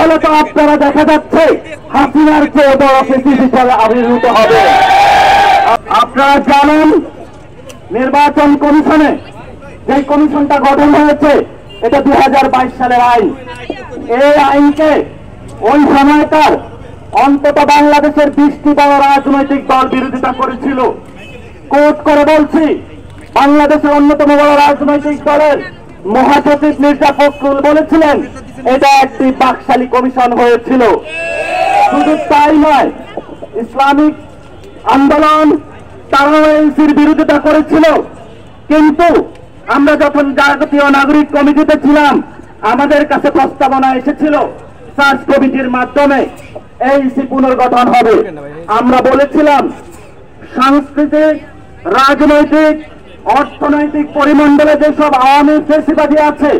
তাহলে তো আপনারা দেখা যাচ্ছে হাসিনার চেয়ে বড় ফেসিস হিসাবে আবির্ভূত হবে। আপনারা জানেন নির্বাচন কমিশনে যে কমিশনটা গঠন হয়েছে এটা 2022 সালের আইন। এই আইনকে ওই সময়কার অন্তত বাংলাদেশের 20টি বড় রাজনৈতিক দল বিরোধিতা করেছিল। কোর্ট করে বলছি, বাংলাদেশের অন্যতম বড় রাজনৈতিক দলের মহাসচিব মির্জা ফখরুল বলেছিলেন এটা একটি বাকশালী কমিশন হয়েছিল। শুধু তাই নয়, ইসলামিক আন্দোলন তারাও এনসির বিরোধিতা করেছিল। কিন্তু আমরা যখন জাতীয় নাগরিক কমিটিতে ছিলাম, আমাদের কাছে প্রস্তাবনা এসেছিল সার্চ কমিটির মাধ্যমে এনসি পুনর্গঠন হবে। আমরা বলেছিলাম সাংস্কৃতিক, রাজনৈতিক, অর্থনৈতিক পরিমণ্ডলে যেসব আওয়ামী ফ্যাসিবাদী আছে,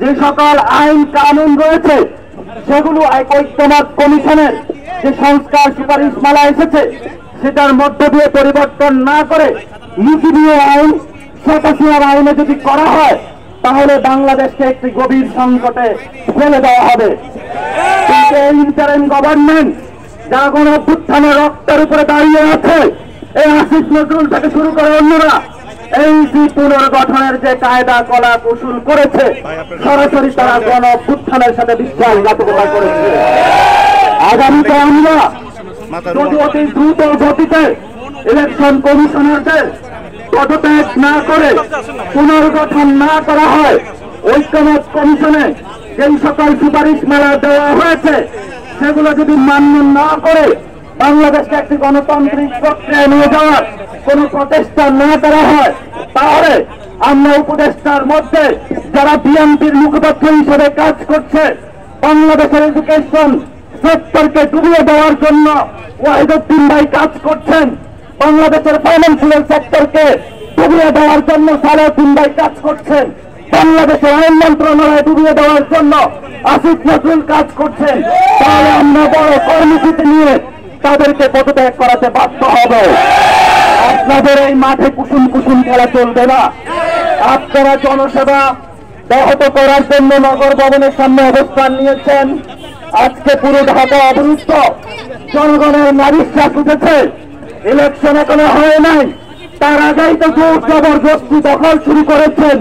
যে সকল আইন কানুন রয়েছে, সেগুলো ঐক্যমত কমিশনের যে সংস্কার সুপারিশ মালা এসেছে সেটার মধ্য দিয়ে পরিবর্তন না করে লিখিত আইন, সততার আইনে যদি করা হয় তাহলে বাংলাদেশকে একটি গভীর সংকটে ফেলে দেওয়া হবে। কিন্তু এই ইন্টারিম গভর্নমেন্ট যারা গণ অভ্যুত্থানের রক্তের উপরে দাঁড়িয়ে আছে, এই আসিফ নজরুল থেকে শুরু করে অন্যরা এই পুনর্গঠনের যে কায়দা কলা কৌশল করেছে, সরাসরি তারা গণ অভ্যুত্থানের সাথে বিশ্বাসঘাতকতা করেছে। আগামীতে আমরা যদি অতি দ্রুত গতিতে ইলেকশন কমিশনারদের পদত্যাগ না করে পুনর্গঠন না করা হয়, ঐক্যমত কমিশনে যেই সকল সুপারিশ মেলা দেওয়া হয়েছে সেগুলো যদি মান্য না করে বাংলাদেশকে একটি গণতান্ত্রিক প্রক্রিয়ায় নিয়ে যাওয়ার কোন প্রচেষ্টা না করা হয়, তাহলে আমরা উপদেষ্টার মধ্যে যারা বিএনপির মুখপাত্র হিসেবে কাজ করছে, বাংলাদেশের এডুকেশন সেক্টরকে ডুবিয়ে দেওয়ার জন্য ওয়াহিদুদ্দিন ভাই কাজ করছেন, বাংলাদেশের ফাইন্যান্সিয়াল সেক্টরকে ডুবিয়ে দেওয়ার জন্য সালাউদ্দিন ভাই কাজ করছেন, বাংলাদেশের আইন মন্ত্রণালয় ডুবিয়ে দেওয়ার জন্য আসিফ নজরুল কাজ করছেন। তাহলে আমরা বড় কর্মসূচি নিয়ে তাদেরকে পদত্যাগ করাতে বাধ্য হবে। আপনাদের এই মাঠে কুসুম কুসুম খেলা চলবে না। আপনারা জনসেবা ব্যাহত করার জন্য নগর ভবনের সামনে অবস্থান নিয়েছেন। আজকে পুরো ঢাকা অবরুদ্ধ, জনগণের নারীশ্বাস উঠেছে। ইলেকশন এখনো হয় নাই, তার আগেই তো জোর জবরদস্তি দখল শুরু করেছেন।